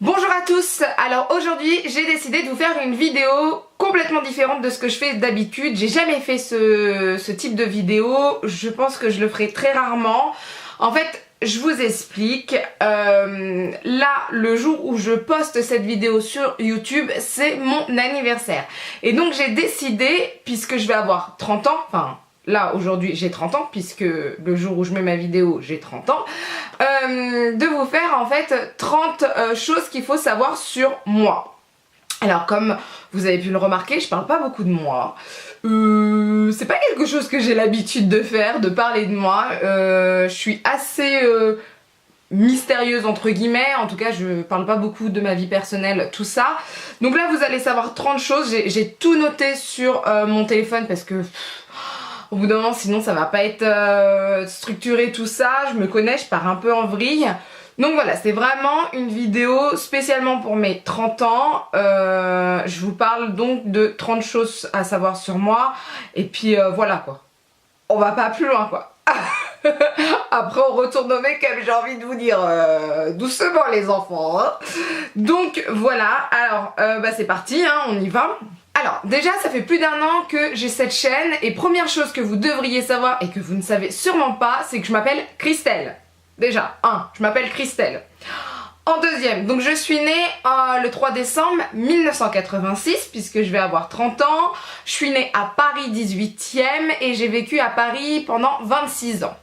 Bonjour à tous, alors aujourd'hui j'ai décidé de vous faire une vidéo complètement différente de ce que je fais d'habitude. J'ai jamais fait ce type de vidéo, je pense que je le ferai très rarement. En fait, je vous explique, là le jour où je poste cette vidéo sur YouTube, c'est mon anniversaire. Et donc j'ai décidé, puisque je vais avoir 30 ans, enfin... Là aujourd'hui j'ai 30 ans puisque le jour où je mets ma vidéo j'ai 30 ans, de vous faire en fait 30 choses qu'il faut savoir sur moi. Alors comme vous avez pu le remarquer, je parle pas beaucoup de moi. C'est pas quelque chose que j'ai l'habitude de faire, de parler de moi. Je suis assez mystérieuse entre guillemets, en tout cas je parle pas beaucoup de ma vie personnelle, tout ça. Donc là vous allez savoir 30 choses, j'ai tout noté sur mon téléphone parce que... au bout d'un moment, sinon ça va pas être structuré tout ça, je me connais, je pars un peu en vrille. Donc voilà, c'est vraiment une vidéo spécialement pour mes 30 ans. Je vous parle donc de 30 choses à savoir sur moi. Et puis voilà quoi. On va pas plus loin quoi. Après on retourne au make-up, j'ai envie de vous dire doucement les enfants. Hein. Donc voilà, alors c'est parti, hein, on y va. Alors déjà ça fait plus d'un an que j'ai cette chaîne et première chose que vous devriez savoir et que vous ne savez sûrement pas, c'est que je m'appelle Christelle. Déjà, je m'appelle Christelle. En deuxième, donc je suis née le 3 décembre 1986 puisque je vais avoir 30 ans. Je suis née à Paris 18e et j'ai vécu à Paris pendant 26 ans.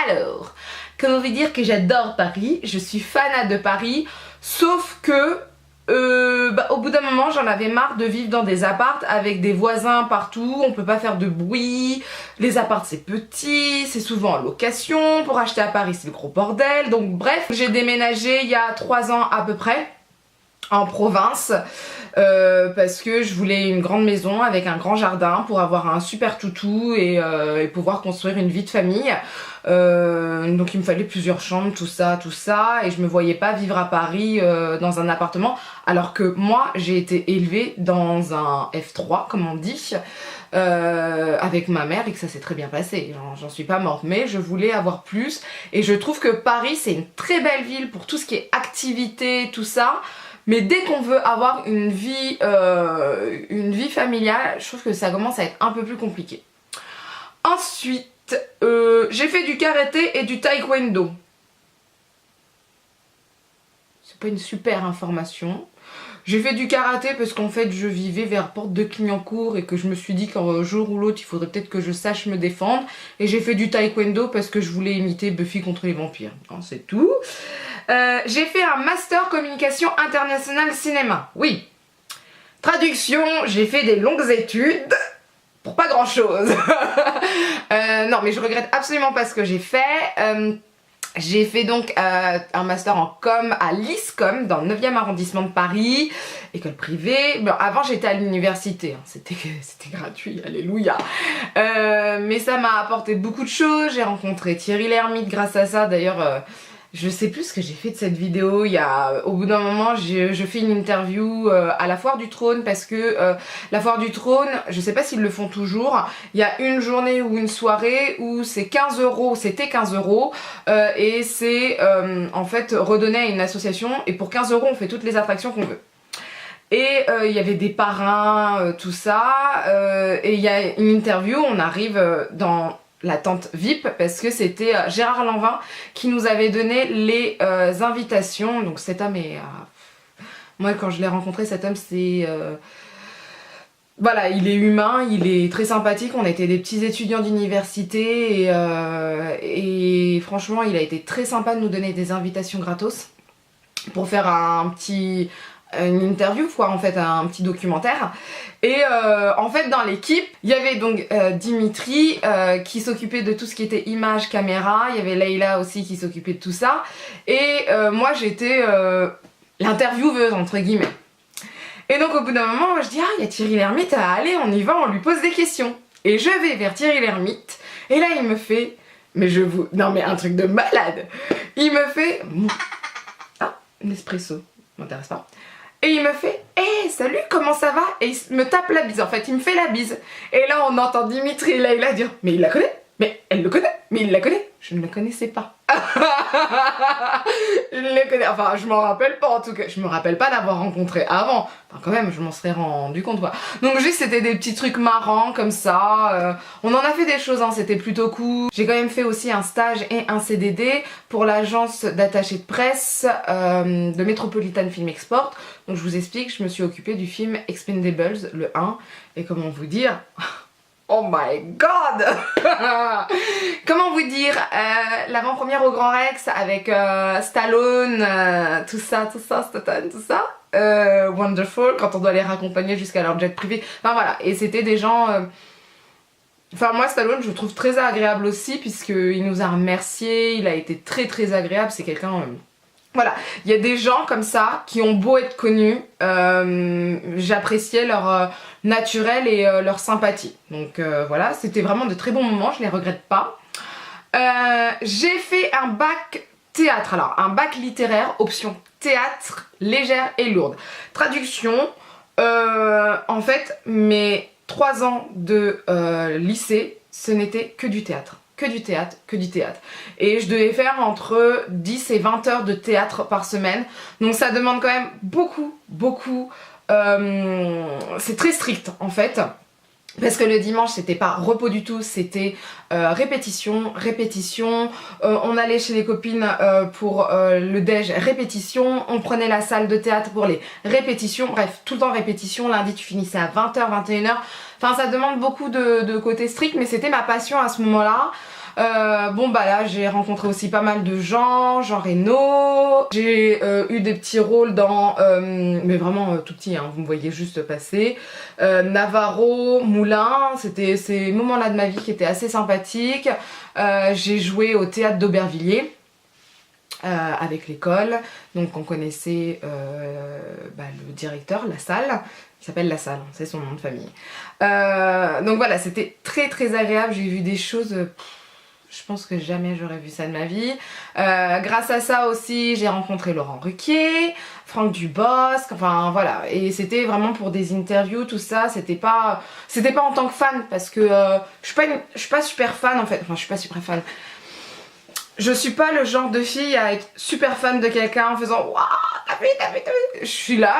Alors, comment vous dire que j'adore Paris, je suis fanat de Paris, sauf que au bout d'un moment j'en avais marre de vivre dans des apparts avec des voisins partout, on peut pas faire de bruit, les apparts c'est petit, c'est souvent en location, pour acheter à Paris c'est le gros bordel, donc bref, j'ai déménagé il y a 3 ans à peu près en province parce que je voulais une grande maison avec un grand jardin pour avoir un super toutou et pouvoir construire une vie de famille. Donc il me fallait plusieurs chambres, tout ça, et je me voyais pas vivre à Paris dans un appartement alors que moi j'ai été élevée dans un F3 comme on dit avec ma mère et que ça s'est très bien passé, j'en suis pas morte, mais je voulais avoir plus et je trouve que Paris c'est une très belle ville pour tout ce qui est activité, tout ça. Mais dès qu'on veut avoir une vie familiale, je trouve que ça commence à être un peu plus compliqué. Ensuite, j'ai fait du karaté et du taekwondo. C'est pas une super information. J'ai fait du karaté parce qu'en fait je vivais vers Porte de Clignancourt et que je me suis dit qu'un jour ou l'autre il faudrait peut-être que je sache me défendre. Et j'ai fait du taekwondo parce que je voulais imiter Buffy contre les vampires. C'est tout. J'ai fait un master communication internationale cinéma. Oui. Traduction, j'ai fait des longues études pour pas grand chose. Non mais je regrette absolument pas ce que j'ai fait. J'ai fait donc un master en com à l'ISCOM dans le 9e arrondissement de Paris, école privée. Bon, avant j'étais à l'université, hein. C'était gratuit, alléluia. Mais ça m'a apporté beaucoup de choses, j'ai rencontré Thierry Lhermitte grâce à ça, d'ailleurs je sais plus ce que j'ai fait de cette vidéo. Au bout d'un moment je fais une interview à la Foire du Trône parce que la Foire du Trône, je sais pas s'ils le font toujours, il y a une journée ou une soirée où c'est 15 €, c'était 15 € et c'est en fait redonné à une association et pour 15 € on fait toutes les attractions qu'on veut. Et il y avait des parrains, tout ça, et il y a une interview, on arrive dans la tente VIP parce que c'était Gérard Lanvin qui nous avait donné les invitations. Donc cet homme est... moi quand je l'ai rencontré, cet homme c'est... voilà, il est humain, il est très sympathique, on était des petits étudiants d'université et franchement il a été très sympa de nous donner des invitations gratos pour faire une interview quoi, en fait un petit documentaire. Et en fait dans l'équipe il y avait donc Dimitri qui s'occupait de tout ce qui était image, caméra, il y avait Leïla aussi qui s'occupait de tout ça et moi j'étais l'intervieweuse entre guillemets. Et donc au bout d'un moment je dis il y a Thierry Lhermitte, allez on y va, on lui pose des questions. Et je vais vers Thierry Lhermitte et là il me fait, non mais un truc de malade, il me fait un espresso, m'intéresse pas. Et il me fait « Hey, salut, comment ça va ?» Et il me tape la bise, en fait, il me fait la bise. Et là, on entend Dimitri et Leïla dire « Mais il la connaît, mais elle le connaît, mais il la connaît. » Je ne le connaissais pas. Je les connais, enfin je m'en rappelle pas en tout cas, je me rappelle pas d'avoir rencontré avant, enfin quand même je m'en serais rendu compte quoi. Donc juste c'était des petits trucs marrants comme ça, on en a fait des choses hein, c'était plutôt cool. J'ai quand même fait aussi un stage et un CDD pour l'agence d'attaché de presse de Metropolitan Film Export. Donc je vous explique, je me suis occupée du film Expendables, le 1, et comment vous dire... Oh my god. Comment vous dire, l'avant-première au Grand Rex avec Stallone, tout ça, Statham, tout ça, Wonderful, quand on doit les raccompagner jusqu'à leur jet privé, enfin voilà, et c'était des gens... Enfin moi Stallone je le trouve très agréable aussi puisqu'il nous a remercié, il a été très agréable, c'est quelqu'un... Voilà, il y a des gens comme ça qui ont beau être connus, j'appréciais leur naturel et leur sympathie. Donc voilà, c'était vraiment de très bons moments, je les regrette pas. J'ai fait un bac théâtre, alors un bac littéraire, option théâtre, légère et lourde. Traduction, en fait mes 3 ans de lycée, ce n'était que du théâtre. Que du théâtre. Et je devais faire entre 10 et 20 heures de théâtre par semaine. Donc ça demande quand même beaucoup. C'est très strict en fait. Parce que le dimanche c'était pas repos du tout, c'était répétition. On allait chez les copines pour le déj, répétition. On prenait la salle de théâtre pour les répétitions. Bref, tout le temps répétition. Lundi tu finissais à 20h, 21h. Enfin ça demande beaucoup de côté strict, mais c'était ma passion à ce moment-là. Bon bah là j'ai rencontré aussi pas mal de gens, Jean Reno, j'ai eu des petits rôles dans, mais vraiment tout petit hein, vous me voyez juste passer, Navarro, Moulin, c'était ces moments-là de ma vie qui étaient assez sympathiques. J'ai joué au théâtre d'Aubervilliers avec l'école, donc on connaissait le directeur, La Salle, qui s'appelle La Salle, c'est son nom de famille. Donc voilà, c'était très agréable, j'ai vu des choses... je pense que jamais j'aurais vu ça de ma vie. Grâce à ça aussi, j'ai rencontré Laurent Ruquier, Franck Dubosc, enfin voilà. Et c'était vraiment pour des interviews, tout ça. C'était pas en tant que fan, parce que je suis pas super fan en fait. Enfin, je suis pas super fan. Je suis pas le genre de fille à être super fan de quelqu'un en faisant waouh, t'as vu. Je suis là,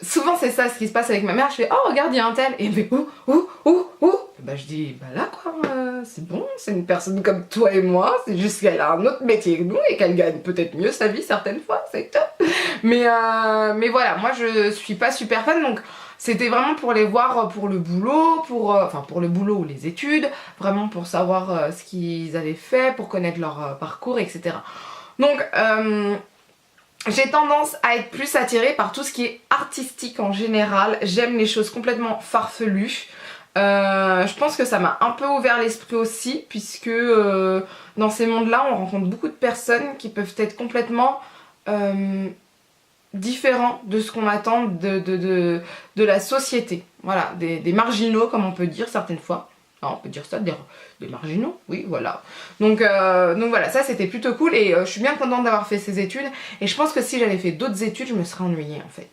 souvent c'est ça ce qui se passe avec ma mère. Je fais oh regarde il y a un tel et elle me fait où. Bah je dis bah là quoi, c'est bon, c'est une personne comme toi et moi, c'est juste qu'elle a un autre métier que nous et qu'elle gagne peut-être mieux sa vie certaines fois, c'est top. Mais voilà, moi je suis pas super fan donc c'était vraiment pour les voir pour le boulot, pour le boulot ou les études, vraiment pour savoir ce qu'ils avaient fait, pour connaître leur parcours, etc. Donc j'ai tendance à être plus attirée par tout ce qui est artistique en général, j'aime les choses complètement farfelues. Je pense que ça m'a un peu ouvert l'esprit aussi, puisque dans ces mondes-là, on rencontre beaucoup de personnes qui peuvent être complètement différents de ce qu'on attend de la société. Voilà, des marginaux, comme on peut dire certaines fois. Non, on peut dire ça, des marginaux, oui, voilà. Donc voilà, ça c'était plutôt cool et je suis bien contente d'avoir fait ces études. Et je pense que si j'avais fait d'autres études, je me serais ennuyée en fait.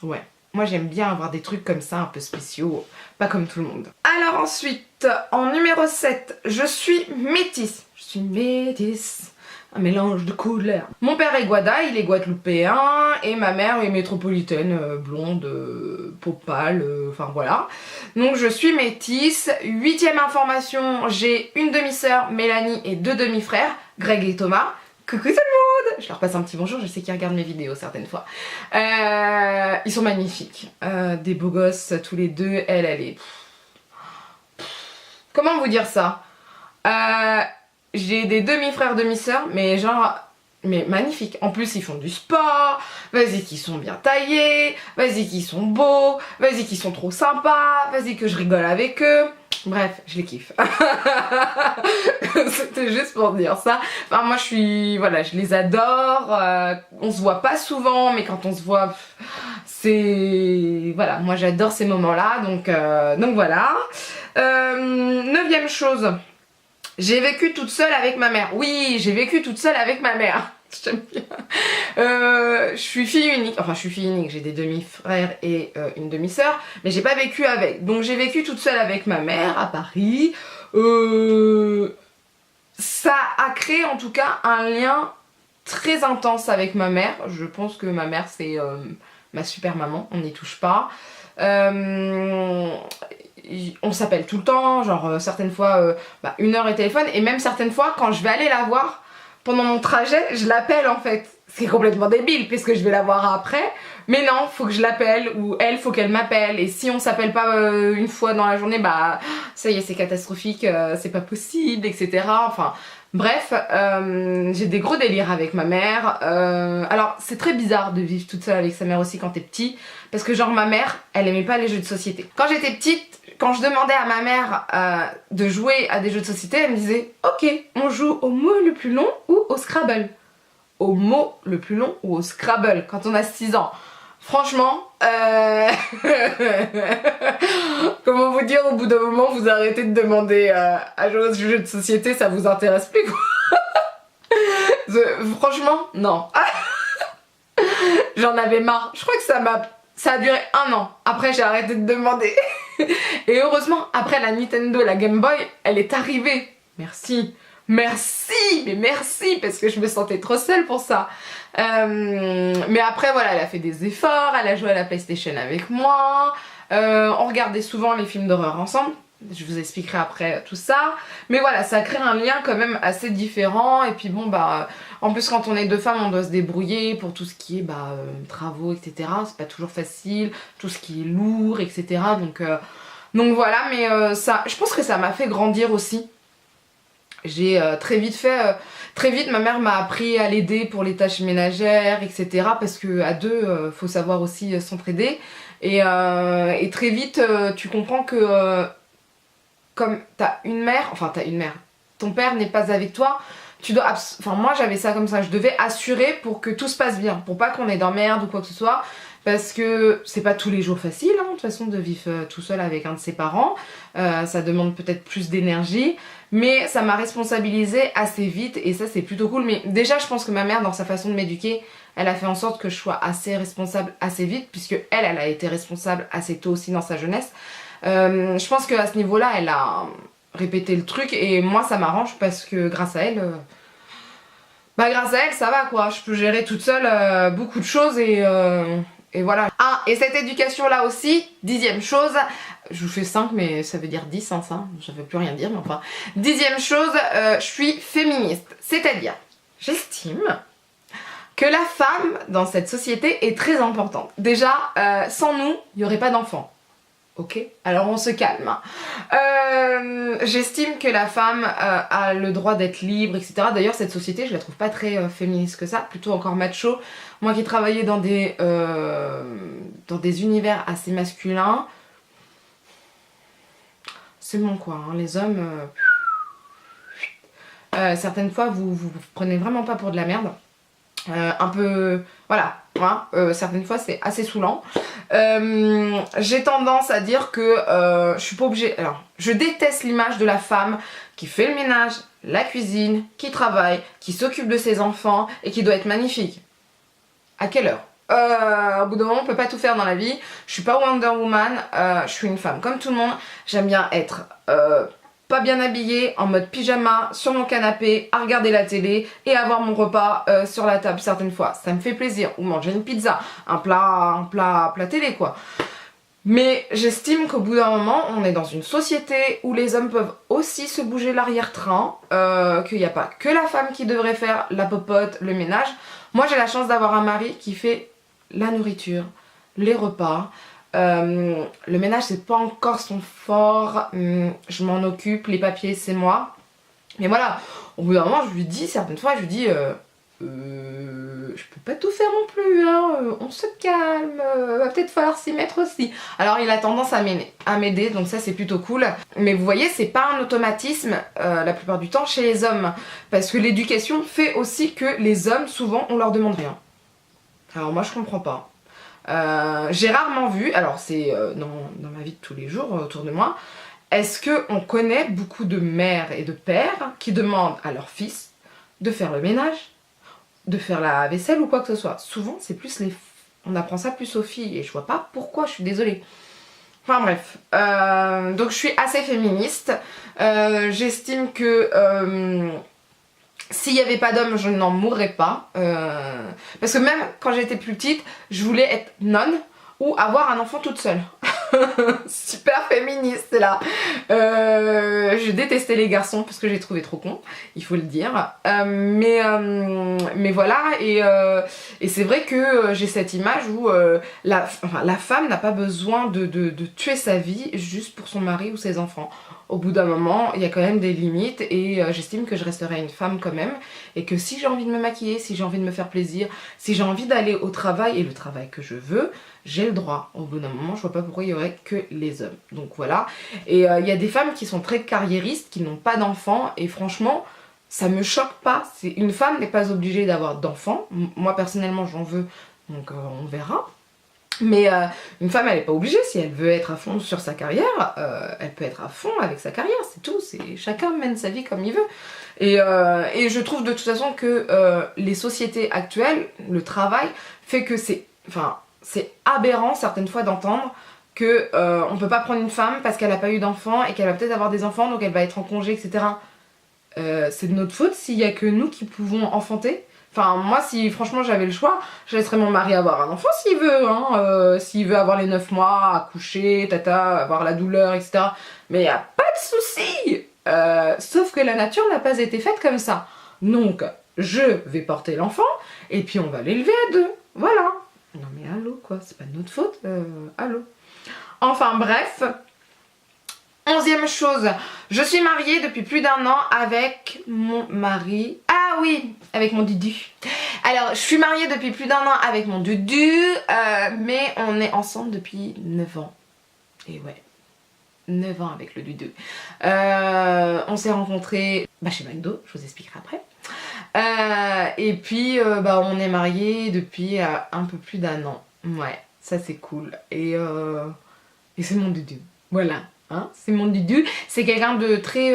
Ouais. Moi j'aime bien avoir des trucs comme ça, un peu spéciaux, pas comme tout le monde. Alors ensuite, en numéro 7, je suis métisse. Je suis métisse, un mélange de couleurs. Mon père est Guada, il est guadeloupéen, et ma mère est métropolitaine, blonde, peau pâle, enfin voilà. Donc je suis métisse. 8ème information, j'ai une demi-sœur, Mélanie, et 2 demi-frères, Greg et Thomas. Coucou tout le monde! Je leur passe un petit bonjour, je sais qu'ils regardent mes vidéos certaines fois. Ils sont magnifiques, des beaux gosses tous les deux. Elle est... Comment vous dire ça? J'ai des demi-frères, demi-sœurs, mais genre... mais magnifiques. En plus ils font du sport, vas-y qu'ils sont bien taillés, vas-y qu'ils sont beaux, vas-y qu'ils sont trop sympas, vas-y que je rigole avec eux. Bref, je les kiffe. C'était juste pour dire ça. Enfin, moi je suis... voilà, je les adore. On se voit pas souvent, mais quand on se voit, c'est... voilà, moi j'adore ces moments-là. Donc voilà. 9ème chose. J'ai vécu toute seule avec ma mère. Oui, j'ai vécu toute seule avec ma mère. J'aime bien. Je suis fille unique. Enfin, je suis fille unique. J'ai des demi-frères et une demi-sœur. Mais j'ai pas vécu avec. Donc, j'ai vécu toute seule avec ma mère à Paris. ça a créé en tout cas un lien très intense avec ma mère. Je pense que ma mère c'est ma super maman, on n'y touche pas. On s'appelle tout le temps, genre certaines fois 1 heure et téléphone, et même certaines fois quand je vais aller la voir pendant mon trajet, je l'appelle en fait. C'est complètement débile puisque je vais la voir après, mais non, faut que je l'appelle, ou elle, faut qu'elle m'appelle, et si on s'appelle pas une fois dans la journée, bah ça y est, c'est catastrophique, c'est pas possible, etc. Enfin bref, j'ai des gros délires avec ma mère. Alors c'est très bizarre de vivre toute seule avec sa mère aussi quand t'es petit, parce que genre ma mère, elle aimait pas les jeux de société. Quand j'étais petite, quand je demandais à ma mère de jouer à des jeux de société, elle me disait ok, on joue au mot le plus long ou au Scrabble. Au mot le plus long ou au Scrabble quand on a 6 ans. Franchement, comment vous dire, au bout d'un moment vous arrêtez de demander à jouer aux jeux de société, ça vous intéresse plus quoi. Franchement, non. J'en avais marre. Je crois que ça a duré 1 an. Après j'ai arrêté de demander. Et heureusement, après la Nintendo, la Game Boy, elle est arrivée. Merci. Merci, mais merci, parce que je me sentais trop seule pour ça. Mais après, voilà, elle a fait des efforts, elle a joué à la PlayStation avec moi. On regardait souvent les films d'horreur ensemble. Je vous expliquerai après tout ça. Mais voilà, ça crée un lien quand même assez différent. Et puis bon, en plus quand on est 2 femmes, on doit se débrouiller pour tout ce qui est travaux, etc. C'est pas toujours facile, tout ce qui est lourd, etc. Donc voilà, mais ça, je pense que ça m'a fait grandir aussi. J'ai très vite ma mère m'a appris à l'aider pour les tâches ménagères, etc. Parce que à 2, faut savoir aussi s'entraider. Et très vite, tu comprends que comme t'as une mère, ton père n'est pas avec toi, tu dois, moi j'avais ça comme ça, je devais assurer pour que tout se passe bien, pour pas qu'on ait d'emmerde ou quoi que ce soit. Parce que c'est pas tous les jours facile, de toute façon, de vivre tout seul avec un de ses parents. Ça demande peut-être plus d'énergie. Mais ça m'a responsabilisée assez vite et ça c'est plutôt cool. Mais déjà je pense que ma mère, dans sa façon de m'éduquer, elle a fait en sorte que je sois assez responsable assez vite. Puisque elle a été responsable assez tôt aussi dans sa jeunesse. Je pense qu'à ce niveau-là, elle a répété le truc. Et moi ça m'arrange parce que grâce à elle... ça va quoi. Je peux gérer toute seule beaucoup de choses et voilà. Ah, et cette éducation là aussi, 10e chose, je vous fais 5 mais ça veut dire 10 hein, ça, je veux plus rien dire mais enfin. 10e chose, je suis féministe, c'est-à-dire, j'estime que la femme dans cette société est très importante. Déjà, sans nous, il n'y aurait pas d'enfants. Ok, alors on se calme. J'estime que la femme a le droit d'être libre, etc. D'ailleurs, cette société, je la trouve pas très féministe que ça, plutôt encore macho. Moi qui travaillais dans des univers assez masculins, c'est bon quoi, hein, les hommes... certaines fois, vous prenez vraiment pas pour de la merde. Un peu... Voilà, hein, certaines fois c'est assez saoulant. J'ai tendance à dire que je suis pas obligée... Alors, je déteste l'image de la femme qui fait le ménage, la cuisine, qui travaille, qui s'occupe de ses enfants et qui doit être magnifique. À quelle heure? Au bout d'un moment, on peut pas tout faire dans la vie. Je suis pas Wonder Woman, je suis une femme comme tout le monde. J'aime bien être... pas bien habillée, en mode pyjama, sur mon canapé, à regarder la télé et avoir mon repas sur la table certaines fois. Ça me fait plaisir. Ou manger une pizza, un plat télé quoi. Mais j'estime qu'au bout d'un moment, on est dans une société où les hommes peuvent aussi se bouger l'arrière-train, qu'il n'y a pas que la femme qui devrait faire la popote, le ménage. Moi j'ai la chance d'avoir un mari qui fait la nourriture, les repas. Le ménage c'est pas encore son fort, je m'en occupe, les papiers c'est moi. Mais voilà, au bout d'un moment je lui dis, certaines fois je lui dis je peux pas tout faire non plus, hein, on se calme, va peut-être falloir s'y mettre aussi. Alors il a tendance à m'aider, donc ça c'est plutôt cool. Mais vous voyez, c'est pas un automatisme la plupart du temps chez les hommes. Parce que l'éducation fait aussi que les hommes, souvent, on leur demande rien. Alors moi je comprends pas. J'ai rarement vu, alors c'est dans ma vie de tous les jours autour de moi, est-ce qu'on connaît beaucoup de mères et de pères qui demandent à leur fils de faire le ménage, de faire la vaisselle ou quoi que ce soit? Souvent c'est plus on apprend ça plus aux filles et je vois pas pourquoi, je suis désolée. Enfin bref, donc je suis assez féministe. J'estime que s'il n'y avait pas d'homme, je n'en mourrais pas. Parce que même quand j'étais plus petite, je voulais être nonne ou avoir un enfant toute seule. Super féministe là. Je détestais les garçons parce que j'ai trouvé trop con, il faut le dire. Mais voilà, et c'est vrai que j'ai cette image où la femme n'a pas besoin de tuer sa vie juste pour son mari ou ses enfants. Au bout d'un moment, il y a quand même des limites et j'estime que je resterai une femme quand même et que si j'ai envie de me maquiller, si j'ai envie de me faire plaisir, si j'ai envie d'aller au travail et le travail que je veux, j'ai le droit. Au bout d'un moment, je vois pas pourquoi il y aurait que les hommes. Donc voilà. Et il y a des femmes qui sont très carriéristes, qui n'ont pas d'enfants et franchement, ça me choque pas. Une femme n'est pas obligée d'avoir d'enfants. Moi personnellement, j'en veux, donc on verra. Mais une femme, elle n'est pas obligée. Si elle veut être à fond sur sa carrière, elle peut être à fond avec sa carrière, c'est tout. Chacun mène sa vie comme il veut. Et je trouve de toute façon que les sociétés actuelles, le travail, fait que c'est aberrant certaines fois d'entendre que on peut pas prendre une femme parce qu'elle n'a pas eu d'enfant et qu'elle va peut-être avoir des enfants, donc elle va être en congé, etc. C'est de notre faute s'il y a que nous qui pouvons enfanter. Enfin, moi, si franchement j'avais le choix, je laisserais mon mari avoir un enfant s'il veut, hein. S'il veut avoir les 9 mois, accoucher, tata, avoir la douleur, etc. Mais y a pas de souci. Sauf que la nature n'a pas été faite comme ça. Donc, je vais porter l'enfant, et puis on va l'élever à deux. Voilà. Non mais allô, quoi, c'est pas de notre faute. Allô. Enfin bref. 11e chose, je suis mariée depuis plus d'1 an avec mon mari. Ah oui, avec mon dudu. Alors, je suis mariée depuis plus d'1 an avec mon dudu, mais on est ensemble depuis 9 ans. Et ouais, 9 ans avec le dudu. On s'est rencontrés chez McDo, je vous expliquerai après. Et puis, on est mariés depuis un peu plus d'1 an. Ouais, ça c'est cool. Et c'est mon dudu. Voilà. Hein, c'est mon dudu, c'est quelqu'un de très,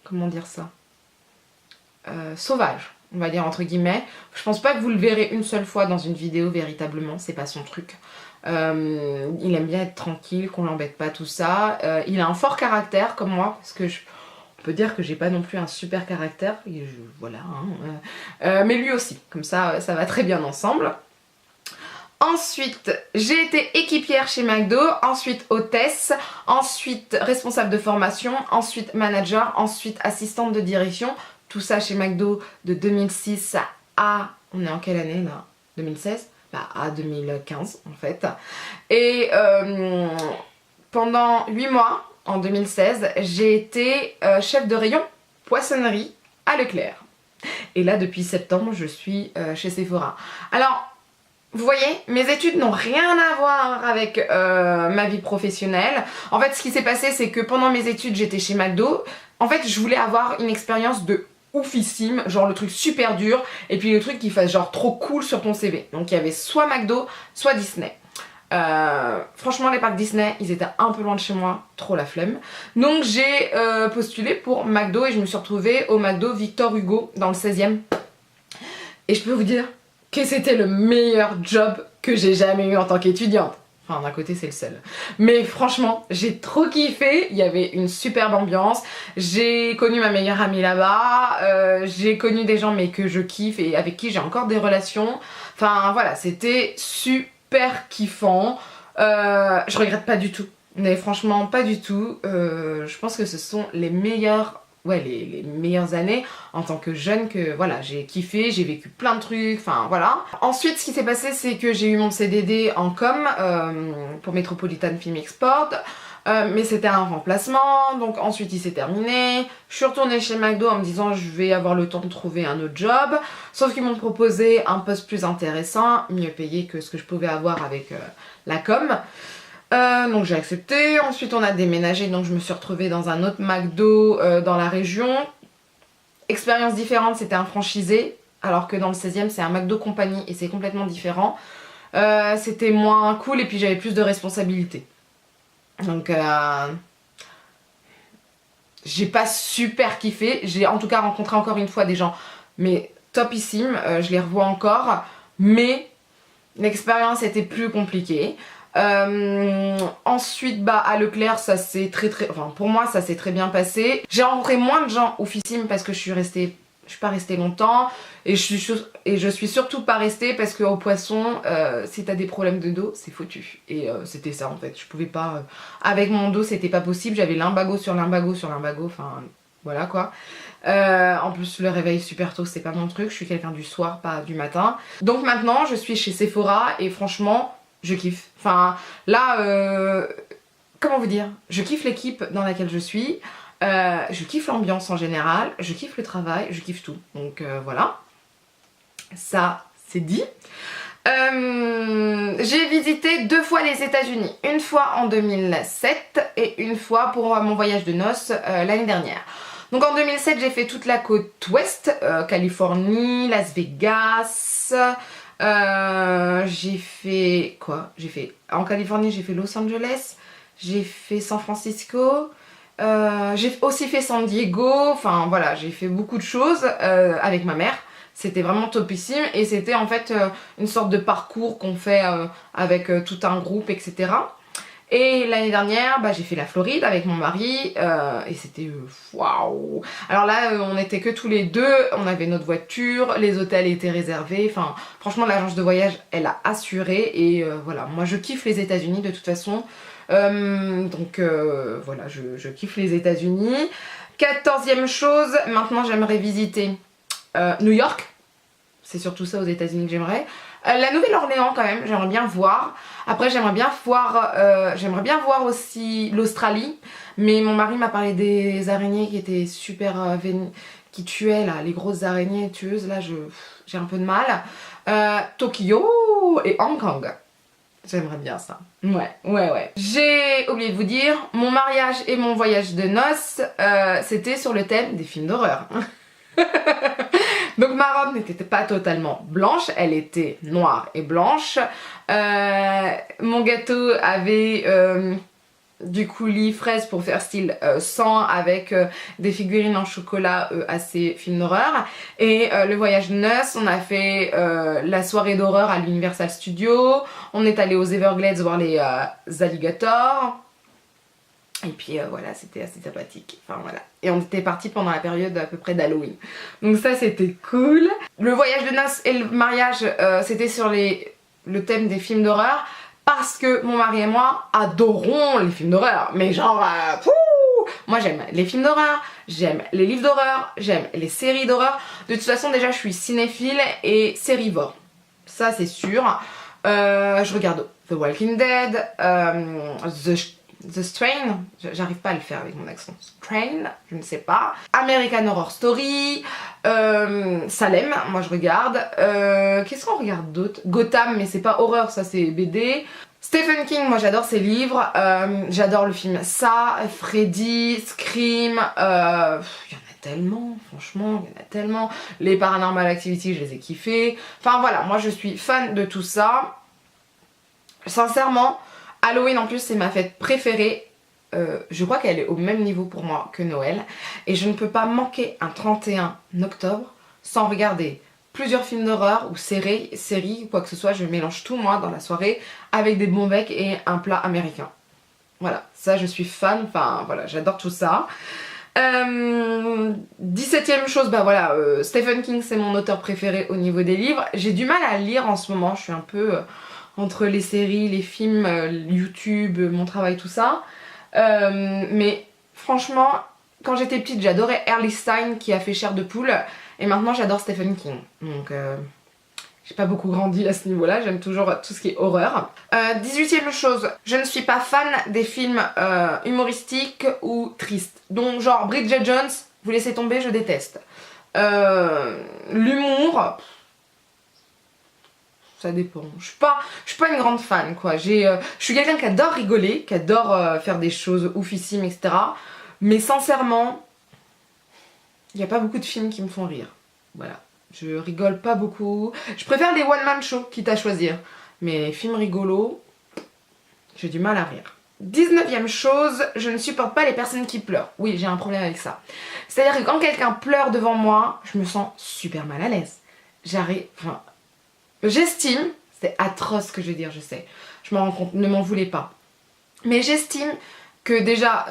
comment dire ça, sauvage, on va dire entre guillemets. Je pense pas que vous le verrez une seule fois dans une vidéo véritablement, c'est pas son truc. Il aime bien être tranquille, qu'on l'embête pas, tout ça. Il a un fort caractère comme moi, parce que on peut dire que j'ai pas non plus un super caractère, voilà. Hein, mais lui aussi, comme ça, ça va très bien ensemble. Ensuite, j'ai été équipière chez McDo, ensuite hôtesse, ensuite responsable de formation, ensuite manager, ensuite assistante de direction. Tout ça chez McDo de 2006 à... On est en quelle année là? 2016 ? À 2015 en fait. Et pendant 8 mois, en 2016, j'ai été chef de rayon poissonnerie à Leclerc. Et là, depuis septembre, je suis chez Sephora. Alors... Vous voyez, mes études n'ont rien à voir avec ma vie professionnelle. En fait, ce qui s'est passé, c'est que pendant mes études, j'étais chez McDo. En fait, je voulais avoir une expérience de oufissime, genre le truc super dur, et puis le truc qui fasse genre trop cool sur ton CV. Donc il y avait soit McDo, soit Disney. Franchement, les parcs Disney, ils étaient un peu loin de chez moi, trop la flemme. Donc j'ai postulé pour McDo et je me suis retrouvée au McDo Victor Hugo dans le 16e. Et je peux vous dire que c'était le meilleur job que j'ai jamais eu en tant qu'étudiante. Enfin, d'un côté, c'est le seul. Mais franchement, j'ai trop kiffé. Il y avait une superbe ambiance. J'ai connu ma meilleure amie là-bas. J'ai connu des gens mais que je kiffe et avec qui j'ai encore des relations. Enfin, voilà, c'était super kiffant. Je regrette pas du tout. Mais franchement, pas du tout. Je pense que ce sont les meilleures les meilleures années en tant que jeune que voilà, j'ai kiffé, j'ai vécu plein de trucs, enfin voilà. Ensuite, ce qui s'est passé, c'est que j'ai eu mon CDD en com pour Metropolitan Film Export, mais c'était un remplacement, donc ensuite il s'est terminé. Je suis retournée chez McDo en me disant je vais avoir le temps de trouver un autre job, sauf qu'ils m'ont proposé un poste plus intéressant, mieux payé que ce que je pouvais avoir avec la com. Donc j'ai accepté, ensuite on a déménagé, donc je me suis retrouvée dans un autre McDo dans la région. Expérience différente, c'était un franchisé, alors que dans le 16e c'est un McDo compagnie et c'est complètement différent. C'était moins cool et puis j'avais plus de responsabilités. Donc j'ai pas super kiffé, j'ai en tout cas rencontré encore une fois des gens mais topissimes, je les revois encore, mais l'expérience était plus compliquée. Ensuite bah à Leclerc ça s'est enfin pour moi ça s'est très bien passé. J'ai rencontré moins de gens oufissimes parce que je suis pas restée longtemps et je suis surtout pas restée parce qu'au Poisson si t'as des problèmes de dos c'est foutu et c'était ça en fait, je pouvais pas avec mon dos, c'était pas possible, j'avais lumbago sur lumbago sur lumbago, enfin voilà quoi. En plus le réveil super tôt c'est pas mon truc, je suis quelqu'un du soir pas du matin. Donc maintenant je suis chez Sephora et franchement je kiffe. Enfin là comment vous dire, je kiffe l'équipe dans laquelle je suis, je kiffe l'ambiance en général, je kiffe le travail, je kiffe tout. Donc voilà, ça c'est dit. J'ai visité 2 fois les États-Unis, une fois en 2007 et une fois pour mon voyage de noces l'année dernière. Donc en 2007 j'ai fait toute la côte ouest, Californie, Las Vegas, j'ai fait quoi? J'ai fait en Californie, j'ai fait Los Angeles, j'ai fait San Francisco, j'ai aussi fait San Diego, enfin voilà, j'ai fait beaucoup de choses avec ma mère. C'était vraiment topissime et c'était en fait une sorte de parcours qu'on fait avec tout un groupe, etc. Et l'année dernière, bah, j'ai fait la Floride avec mon mari et c'était waouh. Alors là, on était que tous les deux, on avait notre voiture, les hôtels étaient réservés. Enfin, franchement, l'agence de voyage, elle a assuré et voilà. Moi, je kiffe les États-Unis de toute façon. Donc voilà, je kiffe les États-Unis. 14e chose, maintenant j'aimerais visiter New York. C'est surtout ça aux États-Unis que j'aimerais. La Nouvelle-Orléans quand même, j'aimerais bien voir. Après j'aimerais bien voir aussi l'Australie. Mais mon mari m'a parlé des araignées qui étaient super qui tuaient là, les grosses araignées tueuses. Là j'ai un peu de mal. Tokyo et Hong Kong. J'aimerais bien ça. Ouais. J'ai oublié de vous dire, mon mariage et mon voyage de noces, c'était sur le thème des films d'horreur. Donc ma robe n'était pas totalement blanche, elle était noire et blanche. Mon gâteau avait du coulis fraise pour faire style sang avec des figurines en chocolat assez film d'horreur. Et le voyage de noces, on a fait la soirée d'horreur à l'Universal Studios. On est allé aux Everglades voir les alligators. Et puis voilà, c'était assez sympathique. Enfin voilà. Et on était partis pendant la période à peu près d'Halloween. Donc ça c'était cool. Le voyage de noces et le mariage, c'était sur le thème des films d'horreur. Parce que mon mari et moi adorons les films d'horreur. Mais genre, moi j'aime les films d'horreur, j'aime les livres d'horreur, j'aime les séries d'horreur. De toute façon déjà je suis cinéphile et sérivore. Ça c'est sûr. Je regarde The Walking Dead, The Strain, j'arrive pas à le faire avec mon accent. Strain, je ne sais pas. American Horror Story, Salem, moi je regarde. Qu'est-ce qu'on regarde d'autre? Gotham, mais c'est pas horreur, ça c'est BD. Stephen King, moi j'adore ses livres. J'adore le film Ça, Freddy, Scream. Il y en a tellement, franchement, il y en a tellement. Les Paranormal Activity, je les ai kiffés. Enfin voilà, moi je suis fan de tout ça. Sincèrement, Halloween en plus c'est ma fête préférée, je crois qu'elle est au même niveau pour moi que Noël et je ne peux pas manquer un 31 octobre sans regarder plusieurs films d'horreur ou séries, quoi que ce soit, je mélange tout moi dans la soirée avec des bons becs et un plat américain. Voilà, ça je suis fan, enfin voilà, j'adore tout ça. 17ème chose, bah voilà, Stephen King c'est mon auteur préféré au niveau des livres. J'ai du mal à lire en ce moment, je suis un peu entre les séries, les films, YouTube, mon travail, tout ça. Mais franchement, quand j'étais petite, j'adorais Harley Stein qui a fait Chair de poule. Et maintenant, j'adore Stephen King. Donc, j'ai pas beaucoup grandi à ce niveau-là. J'aime toujours tout ce qui est horreur. 18ème chose, je ne suis pas fan des films humoristiques ou tristes. Donc, genre Bridget Jones, vous laissez tomber, je déteste. L'humour... Ça dépend. Je suis pas une grande fan quoi. Je suis quelqu'un qui adore rigoler, qui adore faire des choses oufissimes, etc. Mais sincèrement, il n'y a pas beaucoup de films qui me font rire. Voilà. Je rigole pas beaucoup. Je préfère les one-man shows, quitte à choisir. Mais les films rigolos, j'ai du mal à rire. 19ème chose, je ne supporte pas les personnes qui pleurent. Oui, j'ai un problème avec ça. C'est-à-dire que quand quelqu'un pleure devant moi, je me sens super mal à l'aise. J'estime, C'est atroce ce que je veux dire, je sais. Je m'en rends compte, ne m'en voulez pas. Mais j'estime que déjà,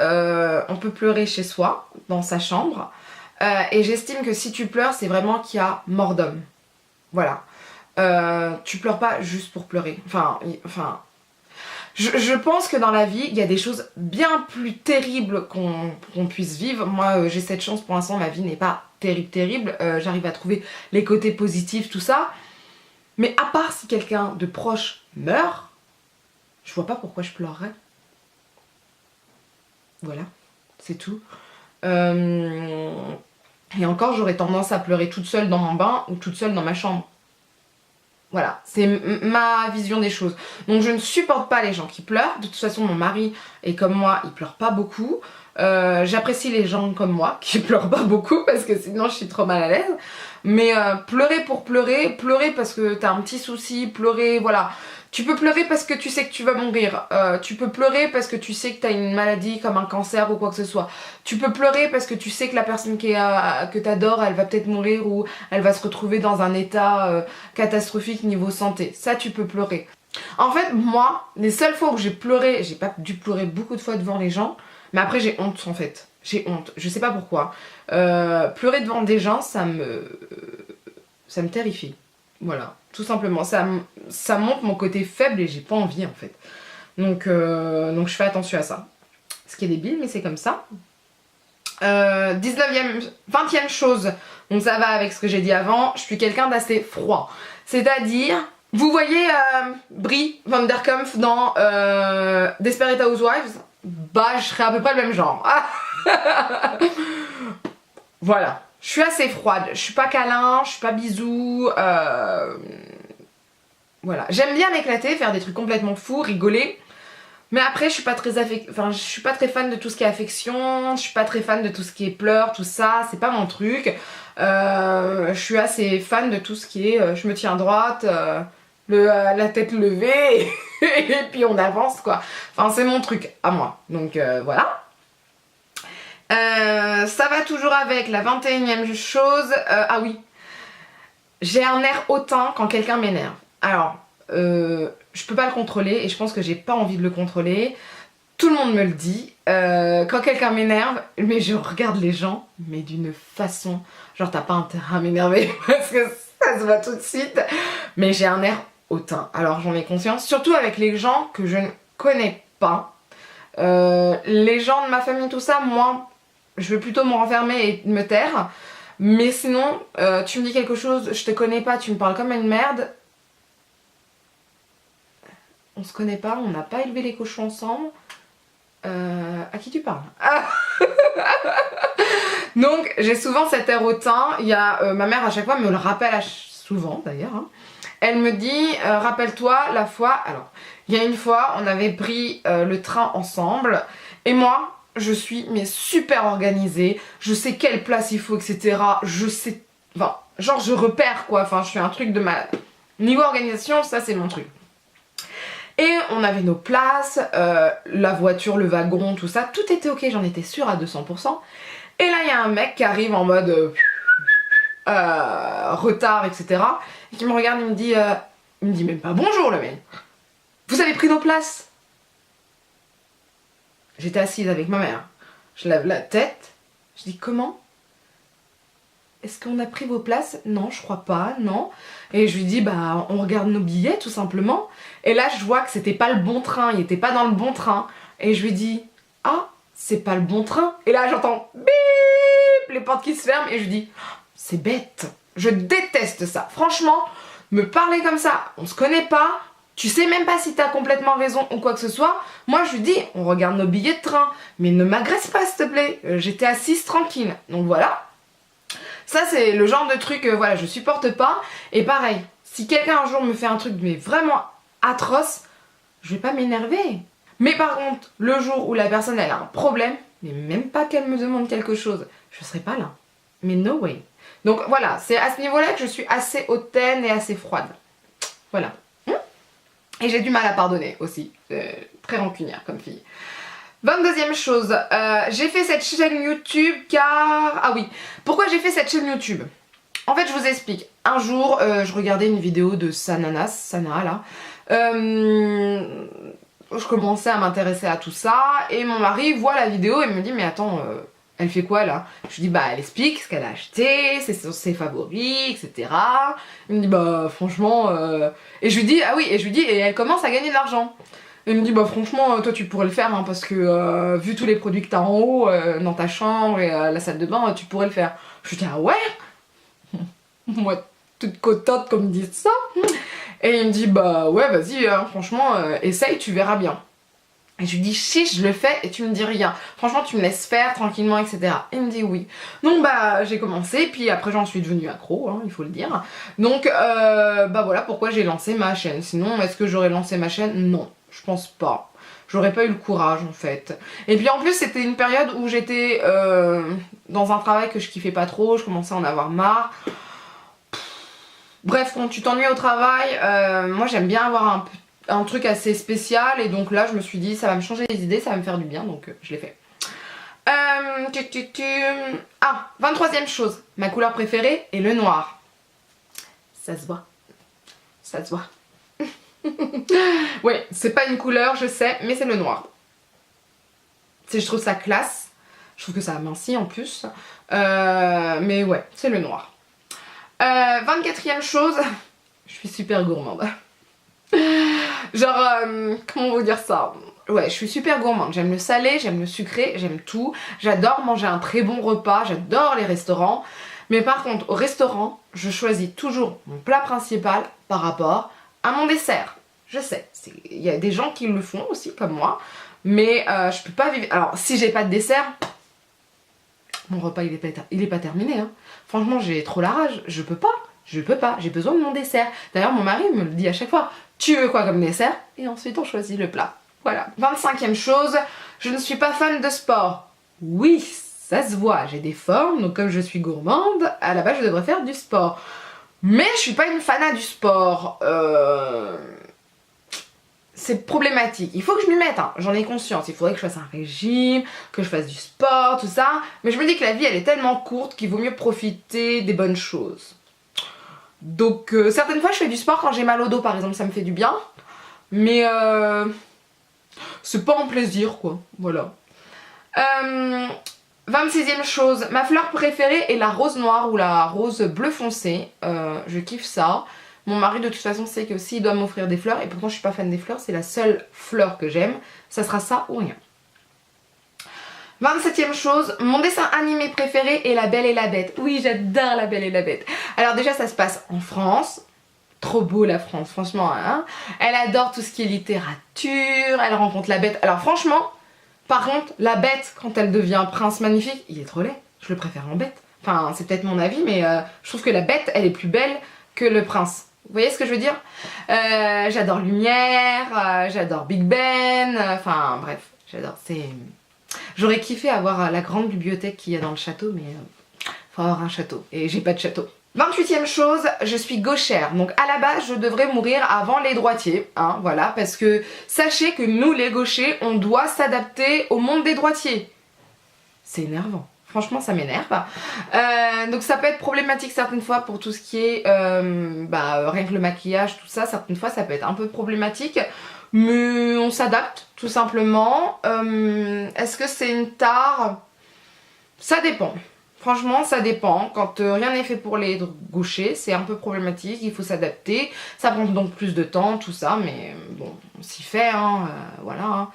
on peut pleurer chez soi, dans sa chambre. Et j'estime que si tu pleures, c'est vraiment qu'il y a mort d'homme. Voilà. Tu pleures pas juste pour pleurer. Je pense que dans la vie, il y a des choses bien plus terribles qu'on puisse vivre. Moi, j'ai cette chance pour l'instant, ma vie n'est pas terrible. J'arrive à trouver les côtés positifs, tout ça. Mais à part si quelqu'un de proche meurt, je vois pas pourquoi je pleurerais. Voilà, c'est tout. Et encore, j'aurais tendance à pleurer toute seule dans mon bain ou toute seule dans ma chambre. Voilà, c'est ma vision des choses. Donc je ne supporte pas les gens qui pleurent. De toute façon, mon mari est comme moi, il pleure pas beaucoup. J'apprécie les gens comme moi qui pleurent pas beaucoup parce que sinon je suis trop mal à l'aise. Mais pleurer pour pleurer, pleurer parce que t'as un petit souci, pleurer, voilà. Tu peux pleurer parce que tu sais que tu vas mourir. Tu peux pleurer parce que tu sais que t'as une maladie comme un cancer ou quoi que ce soit. Tu peux pleurer parce que tu sais que la personne que t'adores, elle va peut-être mourir ou elle va se retrouver dans un état catastrophique niveau santé. Ça, tu peux pleurer. En fait, moi, les seules fois où j'ai pleuré, j'ai pas dû pleurer beaucoup de fois devant les gens, mais après j'ai honte en fait. J'ai honte. Je sais pas pourquoi. Pleurer devant des gens, ça me terrifie. Voilà, tout simplement. Ça montre mon côté faible et j'ai pas envie en fait. Donc je fais attention à ça. Ce qui est débile, mais c'est comme ça. 20e chose, donc ça va avec ce que j'ai dit avant, je suis quelqu'un d'assez froid. C'est-à-dire, vous voyez Brie Van Der Kampf dans Desperate Housewives, bah je serais à peu près le même genre. Voilà. Je suis assez froide, je suis pas câlin, je suis pas bisou, voilà. J'aime bien m'éclater, faire des trucs complètement fous, rigoler, mais après je suis pas très je suis pas très fan de tout ce qui est affection, je suis pas très fan de tout ce qui est pleurs, tout ça, c'est pas mon truc. Je suis assez fan de tout ce qui est je me tiens droite, la tête levée, et puis on avance quoi. Enfin c'est mon truc à moi, donc voilà. Ça va toujours avec la 21e chose. Ah oui, j'ai un air hautain quand quelqu'un m'énerve. Alors, je peux pas le contrôler et je pense que j'ai pas envie de le contrôler. Tout le monde me le dit. Quand quelqu'un m'énerve, mais je regarde les gens, mais d'une façon, genre t'as pas intérêt à m'énerver parce que ça se voit tout de suite. Mais j'ai un air hautain. Alors j'en ai conscience, surtout avec les gens que je ne connais pas. Les gens de ma famille, tout ça, moi, je vais plutôt me renfermer et me taire. Mais sinon, tu me dis quelque chose, je te connais pas, tu me parles comme une merde. On se connaît pas, on n'a pas élevé les cochons ensemble. À qui tu parles? Donc j'ai souvent cet air hautain. Il y a ma mère à chaque fois me le rappelle souvent d'ailleurs. Hein. Elle me dit rappelle-toi la fois. Alors il y a une fois on avait pris le train ensemble et moi je suis mais super organisée. Je sais quelle place il faut etc. Je sais, enfin genre je repère quoi. Enfin je fais un truc de ma niveau organisation, ça c'est mon truc. Et on avait nos places, la voiture, le wagon, tout ça, tout était ok, j'en étais sûre à 200%. Et là il y a un mec qui arrive en mode retard, etc. Et qui me regarde, il me dit même pas bonjour le mec. Vous avez pris nos places? J'étais assise avec ma mère. Je lève la tête, je dis comment? Est-ce qu'on a pris vos places? Non, je crois pas, non. Et je lui dis, bah on regarde nos billets tout simplement. Et là je vois que c'était pas le bon train, il était pas dans le bon train. Et je lui dis, ah, c'est pas le bon train. Et là j'entends bip, les portes qui se ferment et je lui dis, c'est bête. Je déteste ça. Franchement, me parler comme ça, on se connaît pas, tu sais même pas si t'as complètement raison ou quoi que ce soit. Moi je lui dis, on regarde nos billets de train, mais ne m'agresse pas s'il te plaît. J'étais assise tranquille. Donc voilà. Ça c'est le genre de truc, voilà, je supporte pas. Et pareil, si quelqu'un un jour me fait un truc mais vraiment atroce, je vais pas m'énerver. Mais par contre, le jour où la personne elle a un problème, mais même pas qu'elle me demande quelque chose, je serai pas là. Mais no way. Donc voilà, c'est à ce niveau-là que je suis assez hautaine et assez froide. Voilà. Et j'ai du mal à pardonner aussi. Très rancunière comme fille. 22e chose, j'ai fait cette chaîne YouTube car... Ah oui, pourquoi j'ai fait cette chaîne YouTube? En fait je vous explique. un jour, je regardais une vidéo de Sana là. Je commençais à m'intéresser à tout ça et mon mari voit la vidéo et me dit mais attends, elle fait quoi là? Je lui dis bah elle explique ce qu'elle a acheté, ses favoris, etc. Il me dit bah franchement... Et je lui dis ah oui, et je lui dis et elle commence à gagner de l'argent. Et il me dit bah franchement toi tu pourrais le faire hein, parce que vu tous les produits que t'as en haut dans ta chambre et la salle de bain tu pourrais le faire. Je lui dis ah ouais? Moi toute contente comme dit ça. Et il me dit bah ouais vas-y hein, franchement essaye tu verras bien. Et je lui dis chiche je le fais et tu me dis rien. Franchement tu me laisses faire tranquillement etc. Et il me dit oui. Donc bah j'ai commencé puis après j'en suis devenue accro hein, il faut le dire. Donc bah voilà pourquoi j'ai lancé ma chaîne. Sinon est-ce que j'aurais lancé ma chaîne? Non je pense pas. J'aurais pas eu le courage en fait. Et puis en plus c'était une période où j'étais dans un travail que je kiffais pas trop. Je commençais à en avoir marre. Bref, quand tu t'ennuies au travail, moi j'aime bien avoir un truc assez spécial et donc là je me suis dit ça va me changer les idées, ça va me faire du bien donc je l'ai fait. Ah, 23e chose, ma couleur préférée est le noir. Ça se voit. Ça se voit. Ouais, c'est pas une couleur, je sais, mais c'est le noir. Je trouve ça classe, je trouve que ça amincit en plus, mais ouais, c'est le noir. 24e chose, je suis super gourmande. Genre, comment vous dire ça? Ouais, je suis super gourmande, j'aime le salé, j'aime le sucré, j'aime tout. J'adore manger un très bon repas, j'adore les restaurants. Mais par contre, au restaurant, je choisis toujours mon plat principal par rapport à mon dessert. Je sais, il y a des gens qui le font aussi, comme moi. Mais je peux pas vivre... Alors, si j'ai pas de dessert... Mon repas il est pas terminé hein. Franchement j'ai trop la rage, je peux pas, j'ai besoin de mon dessert. D'ailleurs mon mari me le dit à chaque fois, tu veux quoi comme dessert? Et ensuite on choisit le plat. Voilà. 25e chose, je ne suis pas fan de sport. Oui, ça se voit, j'ai des formes, donc comme je suis gourmande, à la base je devrais faire du sport. Mais je suis pas une fanat du sport. C'est problématique, il faut que je m'y mette, hein. J'en ai conscience, il faudrait que je fasse un régime, que je fasse du sport, tout ça, mais je me dis que la vie elle est tellement courte qu'il vaut mieux profiter des bonnes choses. Donc certaines fois je fais du sport quand j'ai mal au dos par exemple, ça me fait du bien, mais c'est pas un plaisir quoi, voilà. 26e chose, ma fleur préférée est la rose noire ou la rose bleu foncé, je kiffe ça. Mon mari de toute façon sait que s'il doit m'offrir des fleurs, et pourtant je suis pas fan des fleurs, c'est la seule fleur que j'aime, ça sera ça ou rien. 27e chose, mon dessin animé préféré est La Belle et la Bête. Oui, j'adore La Belle et la Bête. Alors déjà ça se passe en France, trop beau la France, franchement. Hein. Elle adore tout ce qui est littérature, elle rencontre la bête. Alors franchement, par contre, la bête, quand elle devient prince magnifique, il est trop laid. Je le préfère en bête. Enfin, c'est peut-être mon avis, mais je trouve que la bête, elle est plus belle que le prince. Vous voyez ce que je veux dire? J'adore Lumière, j'adore Big Ben, enfin bref, j'adore. J'aurais kiffé avoir la grande bibliothèque qu'il y a dans le château, mais faut avoir un château, et j'ai pas de château. 28e chose, je suis gauchère, donc à la base je devrais mourir avant les droitiers, hein, voilà, parce que sachez que nous les gauchers, on doit s'adapter au monde des droitiers. C'est énervant. Franchement ça m'énerve. Donc ça peut être problématique certaines fois pour tout ce qui est rien que le maquillage, tout ça, certaines fois ça peut être un peu problématique. Mais on s'adapte tout simplement. Est-ce que c'est une tare? Ça dépend. Franchement ça dépend. Quand rien n'est fait pour les gauchers, c'est un peu problématique, il faut s'adapter. Ça prend donc plus de temps, tout ça, mais bon, on s'y fait, hein, voilà. Hein.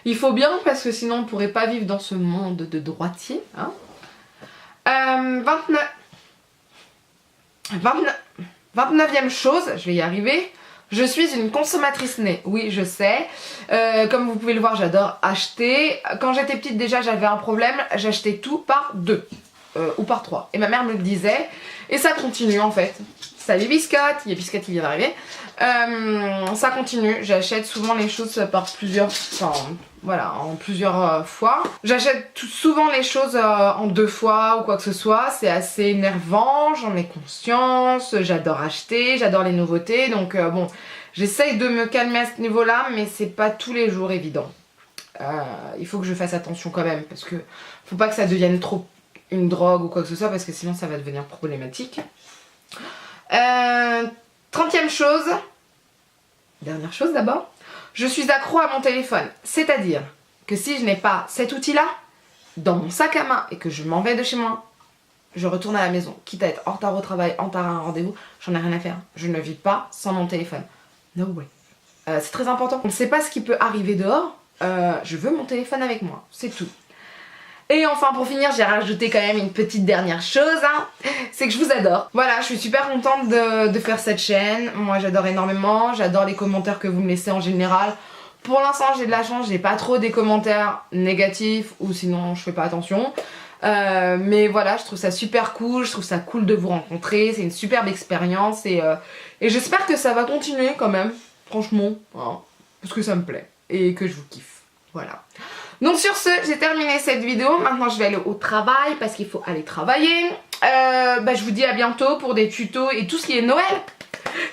Il faut bien parce que sinon on pourrait pas vivre dans ce monde de droitier. Hein. 29e chose, je vais y arriver. Je suis une consommatrice née. Oui, je sais. Comme vous pouvez le voir, j'adore acheter. Quand j'étais petite déjà, j'avais un problème. J'achetais tout par 2 ou par 3. Et ma mère me le disait. Et ça continue en fait. Salut Biscotte, il y a Biscotte qui vient d'arriver. Ça continue, j'achète souvent les choses par plusieurs, en plusieurs fois. J'achète souvent les choses en 2 fois ou quoi que ce soit, c'est assez énervant, j'en ai conscience, j'adore acheter, j'adore les nouveautés, donc bon, j'essaye de me calmer à ce niveau-là, mais c'est pas tous les jours évident. Il faut que je fasse attention quand même, parce que faut pas que ça devienne trop une drogue ou quoi que ce soit, parce que sinon ça va devenir problématique. 30e chose, dernière chose d'abord, je suis accro à mon téléphone. C'est-à-dire que si je n'ai pas cet outil-là dans mon sac à main et que je m'en vais de chez moi, je retourne à la maison, quitte à être en retard au travail, en retard à un rendez-vous, j'en ai rien à faire. Je ne vis pas sans mon téléphone. No way. C'est très important. On ne sait pas ce qui peut arriver dehors. Je veux mon téléphone avec moi, c'est tout. Et enfin pour finir, j'ai rajouté quand même une petite dernière chose, hein, c'est que je vous adore. Voilà, je suis super contente de faire cette chaîne. Moi j'adore énormément, j'adore les commentaires que vous me laissez en général. Pour l'instant j'ai de la chance, j'ai pas trop des commentaires négatifs ou sinon je fais pas attention. Mais voilà, je trouve ça super cool, je trouve ça cool de vous rencontrer, c'est une superbe expérience et j'espère que ça va continuer quand même, franchement, hein, parce que ça me plaît et que je vous kiffe, voilà. Donc sur ce, j'ai terminé cette vidéo, maintenant je vais aller au travail parce qu'il faut aller travailler. Je vous dis à bientôt pour des tutos et tout ce qui est Noël.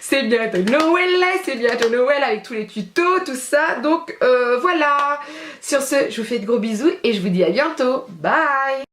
C'est bientôt Noël, c'est bientôt Noël avec tous les tutos, tout ça. Donc voilà, sur ce, je vous fais de gros bisous et je vous dis à bientôt. Bye!